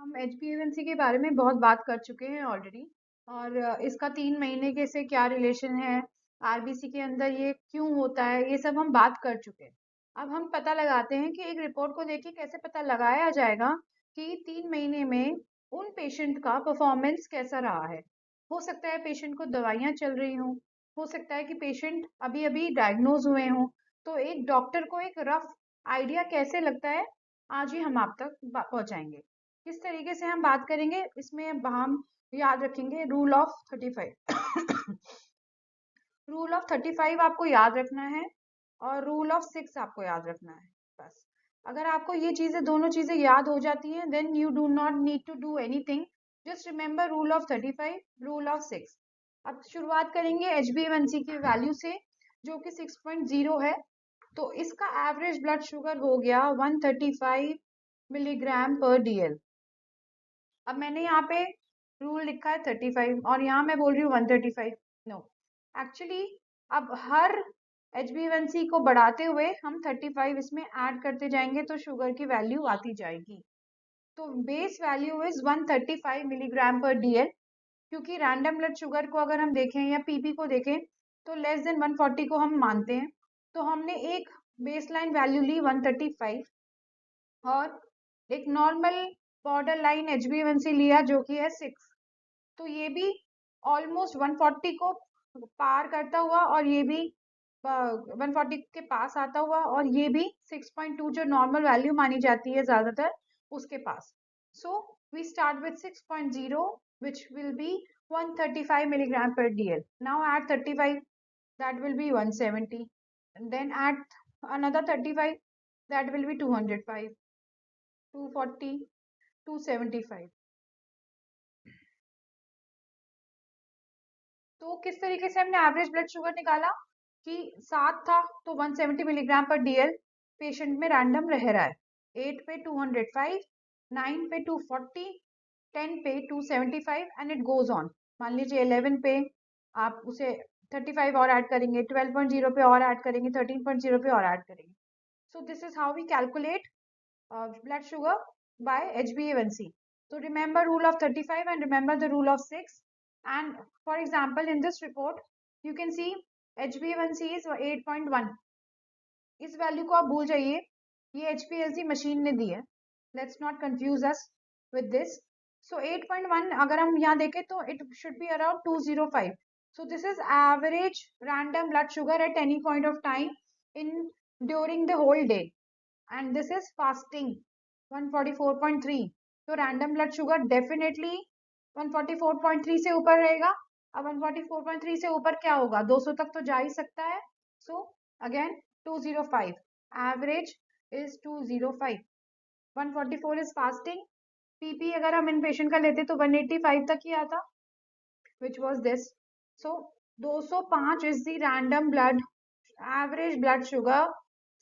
हम HbA1c के बारे में बहुत बात कर चुके हैं ऑलरेडी। और इसका 3 महीने के से क्या रिलेशन है, आरबीसी के अंदर ये क्यों होता है, ये सब हम बात कर चुके हैं। अब हम पता लगाते हैं कि एक रिपोर्ट को देख के कैसे पता लगाया जाएगा कि 3 महीने में उन पेशेंट का परफॉर्मेंस कैसा रहा है। हो सकता है पेशेंट को दवाइयाँ चल रही हों, हो सकता है कि पेशेंट अभी अभी डायग्नोज हुए हों। तो एक डॉक्टर को एक रफ आइडिया कैसे लगता है, आज ही हम आप तक पहुंचाएंगे। किस तरीके से हम बात करेंगे इसमें हम याद रखेंगे रूल ऑफ 35। रूल ऑफ 35 आपको याद रखना है और रूल ऑफ 6 आपको याद रखना है। बस अगर आपको ये चीजें दोनों चीजें याद हो जाती हैं, then you do not need to do anything. Just remember rule of 35, rule of 6। अब शुरुआत करेंगे HbA1c की वैल्यू से, जो कि 6.0 है। तो इसका एवरेज ब्लड शुगर हो गया 135 मिलीग्राम पर DL। अब मैंने यहाँ पे रूल लिखा है 35 और यहाँ मैं बोल रही हूँ 135। नो, एक्चुअली अब हर HbA1c को बढ़ाते हुए हम 35 इसमें ऐड करते जाएंगे तो शुगर की वैल्यू आती जाएगी। तो बेस वैल्यू इज 135 मिलीग्राम पर DL। क्योंकि रैंडम ब्लड शुगर को अगर हम देखें या पीपी को देखें तो लेस देन 140 को हम मानते हैं। तो हमने एक बेसलाइन वैल्यू ली 135 और एक नॉर्मल बॉर्डर लाइन HbA1c लिया जो कि है 6। तो ये भी ऑलमोस्ट 140 को पार करता हुआ और ये भी 140 के पास आता हुआ और ये भी 6.2 जो नॉर्मल वैल्यू मानी जाती है ज्यादातर उसके पास। So we start with 6.0 which will be 135 milligram per DL. Now add 35, that will be 170. And then add another 35, that will be 205, 240, 275। तो किस तरीके से हमने एवरेज ब्लड शुगर निकाला कि 7 था तो 170 मिलीग्राम पर DL पेशेंट में रैंडम रह रहा है। 8 पे 205, 9 पे 240, 10 पे 275 एंड इट गोज ऑन। मान लीजिए 11 पे आप उसे 35 और ऐड करेंगे, 12.0 पे और ऐड करेंगे, 13.0 पे और ऐड करेंगे। So this is how we calculate blood sugar by HbA1c. So remember rule of 35 and remember the rule of 6. And for example, in this report, you can see HbA1c is 8.1. इस value को आप भूल जाइए, ये HPLC machine ने दी है। Let's not confuse us with this. So 8.1 अगर हम यहाँ देखें तो it should be around 205. So this is average random blood sugar at any point of time in during the whole day. And this is fasting 144.3। तो random blood sugar definitely 144.3 से ऊपर रहेगा। अब 144.3 से ऊपर क्या होगा, 200 तक तो जा ही सकता है। So again 205, average is 205। 144 is fasting. PP अगर हम इन पेशेंट का लेते तो 185 तक ही आता, which was this. So 205 is the random blood average blood sugar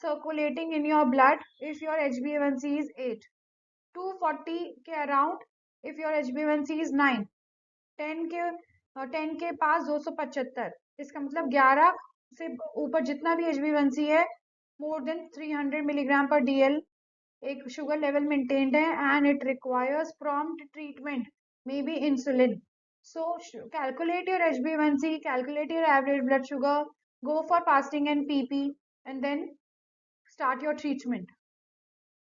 circulating in your blood if your HbA1c is 8. 240 के around if your HbA1c is 9. 10 के पास 275। इसका मतलब 11 से ऊपर जितना भी HbA1c है, more than 300 मिलीग्राम पर DL एक शुगर लेवल मेंटेन्ड है and it requires prompt treatment, maybe insulin. So calculate your HbA1c, calculate your average blood sugar, go for fasting and PP, and then start your treatment.